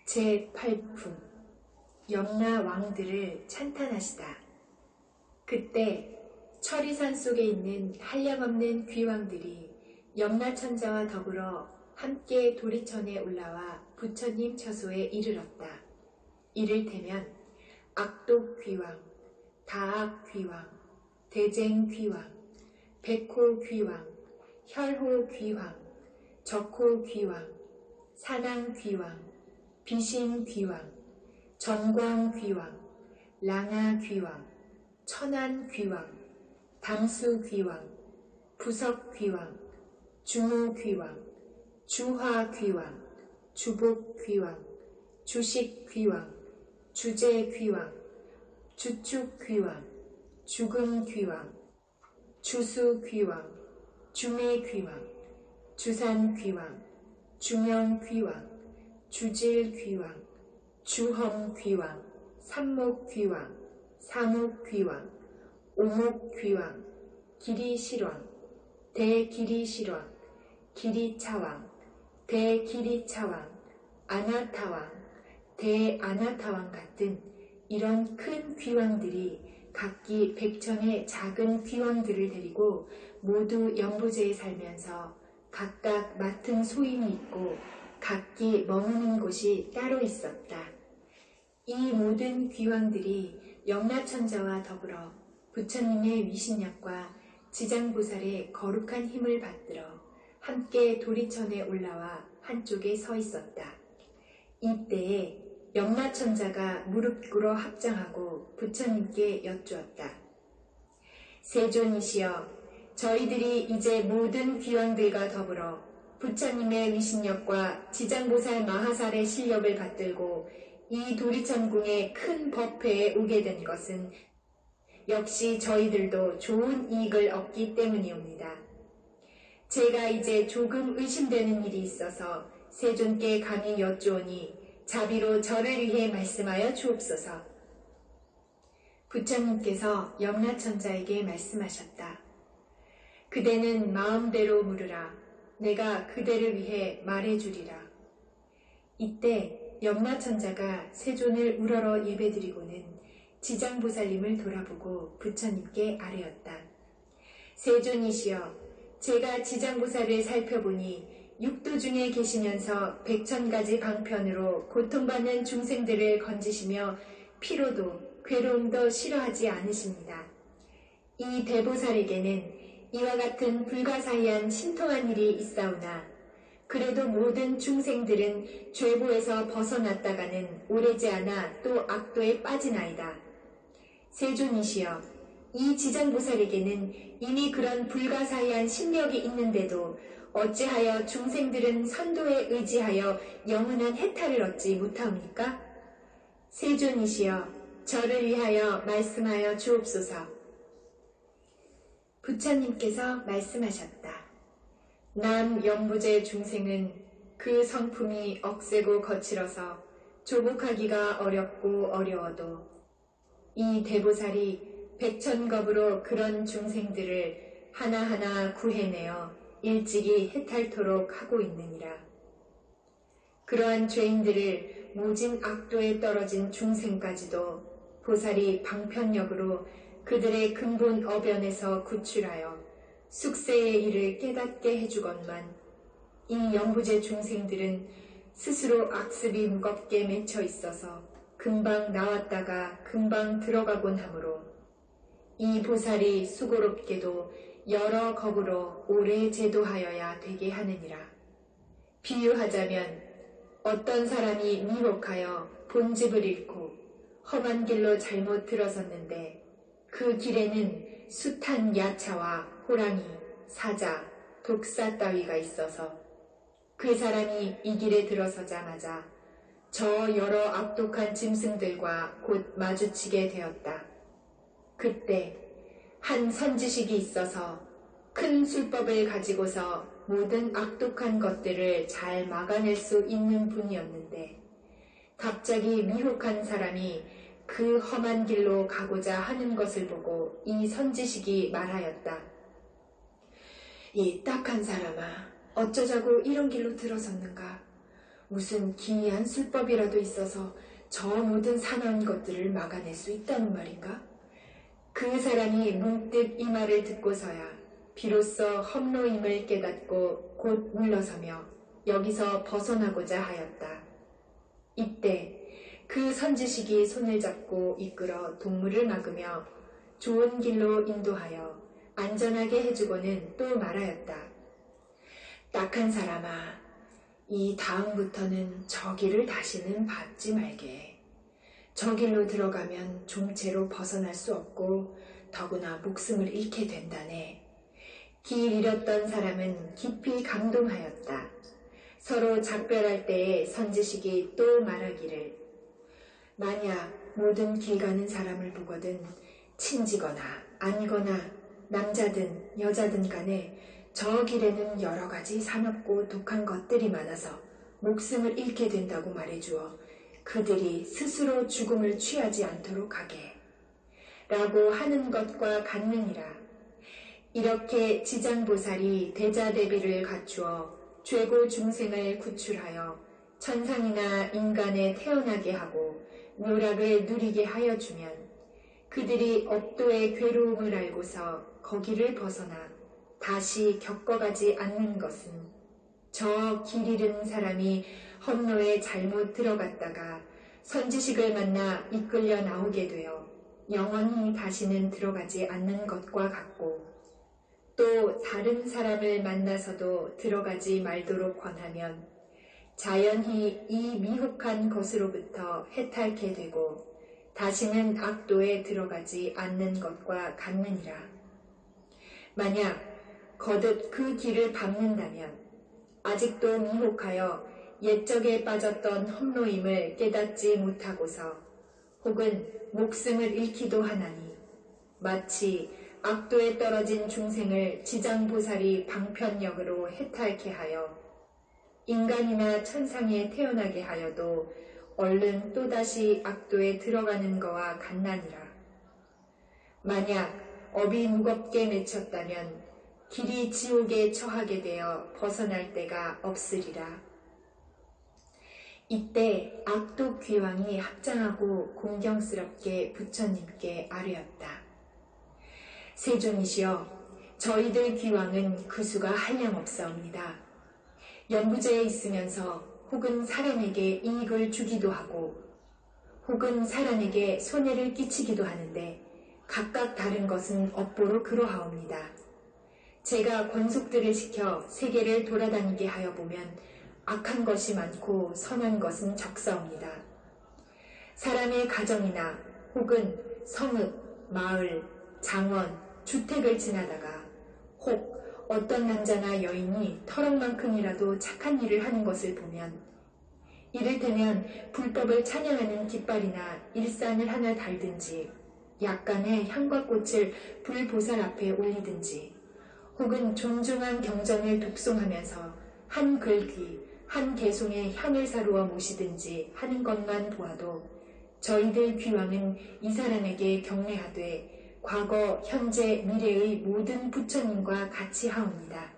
제8품 염라 왕들을 찬탄하시다. 그때 철이산 속에 있는 한량없는 귀왕들이 염라천자와 더불어 함께 도리천에 올라와 부처님 처소에 이르렀다. 이를테면 악독귀왕, 다악귀왕, 대쟁귀왕, 백호귀왕, 혈호귀왕, 적호귀왕, 산왕귀왕, 비신귀왕, 전광귀왕, 랑아귀왕, 천안귀왕, 담수귀왕, 부석귀왕, 주모귀왕, 주화귀왕, 주복귀왕, 주식귀왕, 주제귀왕, 주축귀왕, 죽음귀왕, 주수귀왕, 주매귀왕, 주산귀왕, 주명귀왕, 주질귀왕, 주험귀왕, 삼목귀왕, 사목귀왕, 오목귀왕, 기리실왕, 대기리실왕, 기리차왕, 대기리차왕, 아나타왕, 대아나타왕 같은 이런 큰 귀왕들이 각기 백천의 작은 귀왕들을 데리고 모두 연부제에 살면서 각각 맡은 소임이 있고 각기 머무는 곳이 따로 있었다. 이 모든 귀왕들이 염라천자와 더불어 부처님의 위신력과 지장보살의 거룩한 힘을 받들어 함께 도리천에 올라와 한쪽에 서 있었다. 이때에 염라천자가 무릎 꿇어 합장하고 부처님께 여쭈었다. 세존이시여, 저희들이 이제 모든 귀왕들과 더불어 부처님의 위신력과 지장보살 마하살의 실력을 받들고 이 도리천궁의 큰 법회에 오게 된 것은 역시 저희들도 좋은 이익을 얻기 때문이옵니다. 제가 이제 조금 의심되는 일이 있어서 세존께 감히 여쭈오니 자비로 저를 위해 말씀하여 주옵소서. 부처님께서 염라천자에게 말씀하셨다. 그대는 마음대로 물으라. 내가 그대를 위해 말해주리라. 이때 염라천자가 세존을 우러러 예배드리고는 지장보살님을 돌아보고 부처님께 아뢰었다. 세존이시여, 제가 지장보살을 살펴보니 육도 중에 계시면서 백천가지 방편으로 고통받는 중생들을 건지시며 피로도 괴로움도 싫어하지 않으십니다. 이 대보살에게는 이와 같은 불가사의한 신통한 일이 있사오나 그래도 모든 중생들은 죄보에서 벗어났다가는 오래지 않아 또 악도에 빠지나이다. 세존이시여, 이 지장보살에게는 이미 그런 불가사의한 신력이 있는데도 어찌하여 중생들은 선도에 의지하여 영원한 해탈을 얻지 못하옵니까? 세존이시여, 저를 위하여 말씀하여 주옵소서. 부처님께서 말씀하셨다. 남연부제 중생은 그 성품이 억세고 거칠어서 조복하기가 어렵고 어려워도 이 대보살이 백천겁으로 그런 중생들을 하나하나 구해내어 일찍이 해탈토록 하고 있느니라. 그러한 죄인들을 모진 악도에 떨어진 중생까지도 보살이 방편력으로 그들의 근본 어변에서 구출하여 숙세의 일을 깨닫게 해주건만 이 연부제 중생들은 스스로 악습이 무겁게 맺혀 있어서 금방 나왔다가 금방 들어가곤 하므로 이 보살이 수고롭게도 여러 겁으로 오래 제도하여야 되게 하느니라. 비유하자면 어떤 사람이 미혹하여 본집을 잃고 험한 길로 잘못 들어섰는데 그 길에는 숱한 야차와 호랑이, 사자, 독사 따위가 있어서 그 사람이 이 길에 들어서자마자 저 여러 악독한 짐승들과 곧 마주치게 되었다. 그때 한 선지식이 있어서 큰 술법을 가지고서 모든 악독한 것들을 잘 막아낼 수 있는 분이었는데 갑자기 미혹한 사람이 그 험한 길로 가고자 하는 것을 보고 이 선지식이 말하였다. 이 딱한 사람아, 어쩌자고 이런 길로 들어섰는가? 무슨 기이한 술법이라도 있어서 저 모든 사나운 것들을 막아낼 수 있다는 말인가? 그 사람이 문득 이 말을 듣고서야 비로소 험로임을 깨닫고 곧 물러서며 여기서 벗어나고자 하였다. 이때 그 선지식이 손을 잡고 이끌어 동물을 막으며 좋은 길로 인도하여 안전하게 해주고는 또 말하였다. 딱한 사람아, 이 다음부터는 저 길을 다시는 밟지 말게. 저 길로 들어가면 종체로 벗어날 수 없고 더구나 목숨을 잃게 된다네. 길 잃었던 사람은 깊이 감동하였다. 서로 작별할 때에 선지식이 또 말하기를 만약 모든 길 가는 사람을 보거든 친지거나 아니거나 남자든 여자든 간에 저 길에는 여러 가지 사납고 독한 것들이 많아서 목숨을 잃게 된다고 말해주어 그들이 스스로 죽음을 취하지 않도록 하게 라고 하는 것과 같느니라. 이렇게 지장보살이 대자대비를 갖추어 죄고 중생을 구출하여 천상이나 인간에 태어나게 하고 묘락을 누리게 하여 주면 그들이 업도의 괴로움을 알고서 거기를 벗어나 다시 겪어가지 않는 것은 저 길 잃은 사람이 험로에 잘못 들어갔다가 선지식을 만나 이끌려 나오게 되어 영원히 다시는 들어가지 않는 것과 같고 또 다른 사람을 만나서도 들어가지 말도록 권하면 자연히 이 미혹한 것으로부터 해탈케 되고 다시는 악도에 들어가지 않는 것과 같느니라. 만약 거듭 그 길을 밟는다면 아직도 미혹하여 옛적에 빠졌던 험로임을 깨닫지 못하고서 혹은 목숨을 잃기도 하나니 마치 악도에 떨어진 중생을 지장보살이 방편역으로 해탈케 하여 인간이나 천상에 태어나게 하여도 얼른 또다시 악도에 들어가는 거와 같나니라. 만약 업이 무겁게 맺혔다면 길이 지옥에 처하게 되어 벗어날 데가 없으리라. 이때 악도 귀왕이 합장하고 공경스럽게 부처님께 아뢰었다. 세존이시여, 저희들 귀왕은 그 수가 한량없사옵니다. 연부제에 있으면서 혹은 사람에게 이익을 주기도 하고 혹은 사람에게 손해를 끼치기도 하는데 각각 다른 것은 업보로 그러하옵니다. 제가 권속들을 시켜 세계를 돌아다니게 하여 보면 악한 것이 많고 선한 것은 적사옵니다. 사람의 가정이나 혹은 성읍, 마을, 장원, 주택을 지나다가 혹 어떤 남자나 여인이 터럭만큼이라도 착한 일을 하는 것을 보면 이를테면 불법을 찬양하는 깃발이나 일산을 하나 달든지 약간의 향과 꽃을 불보살 앞에 올리든지 혹은 존중한 경전을 독송하면서 한 글귀, 한 개송에 향을 사루어 모시든지 하는 것만 보아도 저희들 귀왕은 이 사람에게 경례하되 과거, 현재, 미래의 모든 부처님과 같이 하옵니다.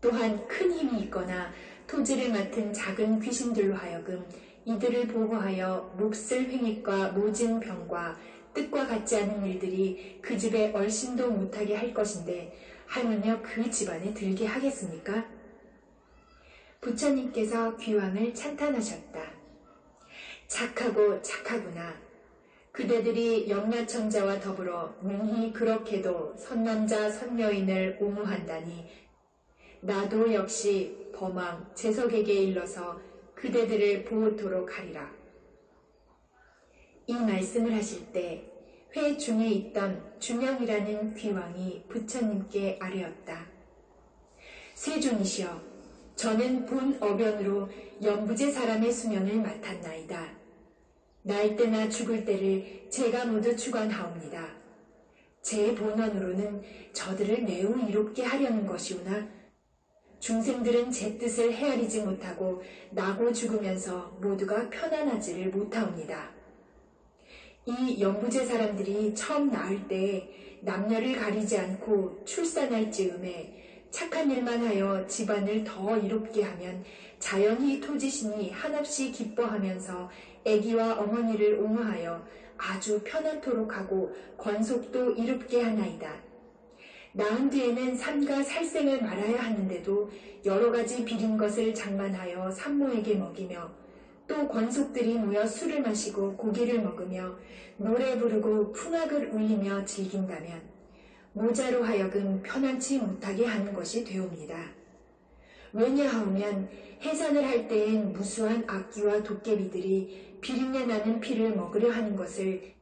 또한 큰 힘이 있거나 토지를 맡은 작은 귀신들로 하여금 이들을 보호하여 몹쓸 횡익과 모진 병과 뜻과 같지 않은 일들이 그 집에 얼씬도 못하게 할 것인데 하물며 그 집안에 들게 하겠습니까? 부처님께서 귀왕을 찬탄하셨다. 착하고 착하구나. 그대들이 영라천자와 더불어 능히 그렇게도 선남자 선여인을 옹호한다니 나도 역시 범왕 제석에게 일러서 그대들을 보호토록 하리라. 이 말씀을 하실 때 회중에 있던 중영이라는 귀왕이 부처님께 아뢰었다. 세존이시여, 저는 본 어변으로 연부제 사람의 수명을 맡았나이다. 날 때나 죽을 때를 제가 모두 주관하옵니다. 제 본원으로는 저들을 매우 이롭게 하려는 것이오나 중생들은 제 뜻을 헤아리지 못하고 나고 죽으면서 모두가 편안하지를 못하옵니다. 이 연부제 사람들이 처음 낳을 때 남녀를 가리지 않고 출산할 즈음에 착한 일만 하여 집안을 더 이롭게 하면 자연히 토지신이 한없이 기뻐하면서 아기와 어머니를 옹호하여 아주 편안토록 하고 권속도 이롭게 하나이다. 낳은 뒤에는 삼가 살생을 말아야 하는데도 여러 가지 비린 것을 장만하여 산모에게 먹이며 또 권속들이 모여 술을 마시고 고기를 먹으며 노래 부르고 풍악을 울리며 즐긴다면 모자로 하여금 편안치 못하게 하는 것이 되옵니다. 왜냐하면 해산을 할 때엔 무수한 악귀와 도깨비들이 비린내 나는 피를 먹으려 하는 것을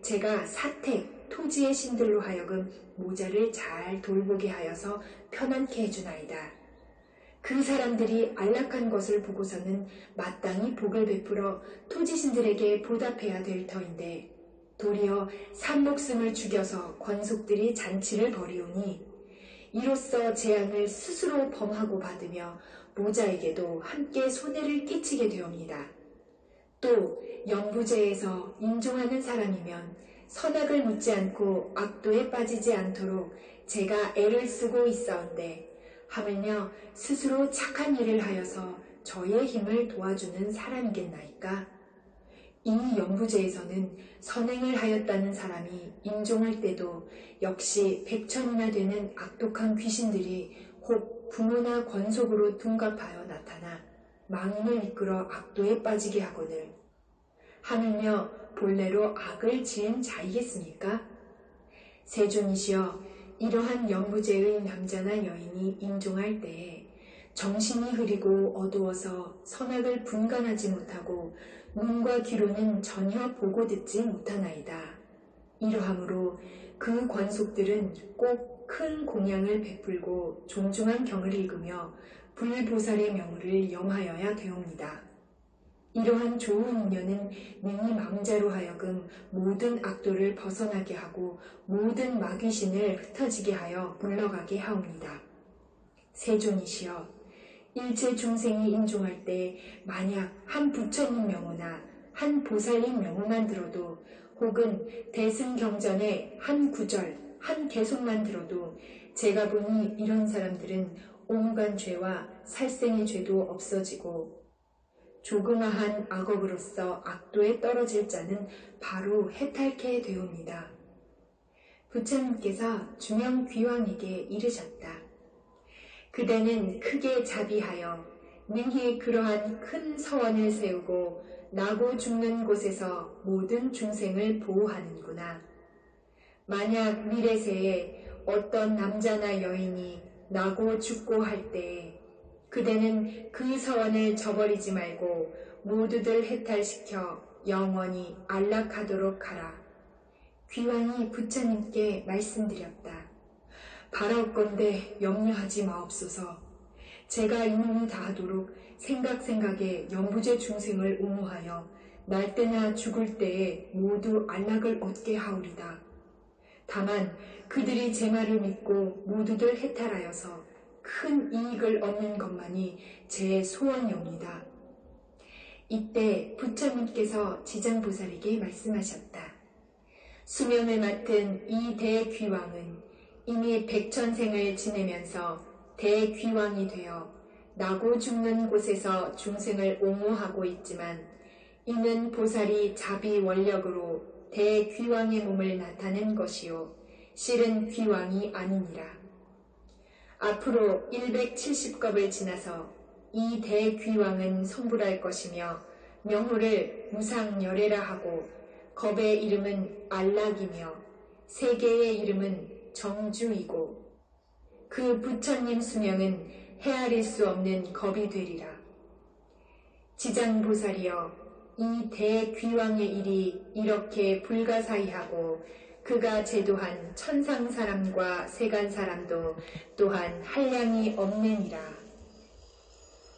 제가 사택, 토지의 신들로 하여금 모자를 잘 돌보게 하여서 편안케 해주나이다. 그 사람들이 안락한 것을 보고서는 마땅히 복을 베풀어 토지신들에게 보답해야 될 터인데 도리어 산목숨을 죽여서 권속들이 잔치를 벌이오니 이로써 재앙을 스스로 범하고 받으며 모자에게도 함께 손해를 끼치게 되옵니다. 또 영부제에서 인종하는 사람이면 선악을 묻지 않고 악도에 빠지지 않도록 제가 애를 쓰고 있어온데 하물며 스스로 착한 일을 하여서 저의 힘을 도와주는 사람이겠나이까? 이 영부제에서는 선행을 하였다는 사람이 임종할 때도 역시 100천이나 되는 악독한 귀신들이 혹 부모나 권속으로 둔갑하여 나타나 망인을 이끌어 악도에 빠지게 하거늘 하물며 본래로 악을 지은 자이겠습니까? 세존이시여, 이러한 영부제의 남자나 여인이 임종할 때에 정신이 흐리고 어두워서 선악을 분간하지 못하고 눈과 귀로는 전혀 보고 듣지 못하나이다. 이러하므로 그 권속들은 꼭 큰 공양을 베풀고 종중한 경을 읽으며 불보살의 명을 염하여야 되옵니다. 이러한 좋은 운명은 능히 망자로 하여금 모든 악도를 벗어나게 하고 모든 마귀신을 흩어지게 하여 물러가게 하옵니다. 세존이시여, 일체 중생이 임종할 때 만약 한 부처님 명호나 한 보살님 명호만 들어도 혹은 대승경전의 한 구절, 한 개송만 들어도 제가 보니 이런 사람들은 온갖 죄와 살생의 죄도 없어지고 조그마한 악업으로서 악도에 떨어질 자는 바로 해탈케 되옵니다. 부처님께서 주명귀왕에게 이르셨다. 그대는 크게 자비하여 능히 그러한 큰 서원을 세우고 나고 죽는 곳에서 모든 중생을 보호하는구나. 만약 미래세에 어떤 남자나 여인이 나고 죽고 할 때에 그대는 그 서원을 저버리지 말고 모두들 해탈시켜 영원히 안락하도록 하라. 귀왕이 부처님께 말씀드렸다. 바라옵건대 염려하지 마옵소서. 제가 이놈이 다하도록 생각에 영부제 중생을 옹호하여 날 때나 죽을 때에 모두 안락을 얻게 하오리다. 다만 그들이 제 말을 믿고 모두들 해탈하여서 큰 이익을 얻는 것만이 제 소원이옵니다. 이때 부처님께서 지장보살에게 말씀하셨다. 수명을 맡은 이 대귀왕은 이미 백천생을 지내면서 대귀왕이 되어 나고 죽는 곳에서 중생을 옹호하고 있지만 이는 보살이 자비 원력으로 대귀왕의 몸을 나타낸 것이요 실은 귀왕이 아니니라. 앞으로 170겁을 지나서 이 대귀왕은 성불할 것이며 명호를 무상열애라 하고 겁의 이름은 안락이며 세계의 이름은 정주이고 그 부처님 수명은 헤아릴 수 없는 겁이 되리라. 지장보살이여, 이 대귀왕의 일이 이렇게 불가사의하고 그가 제도한 천상 사람과 세간 사람도 또한 한량이 없느니라.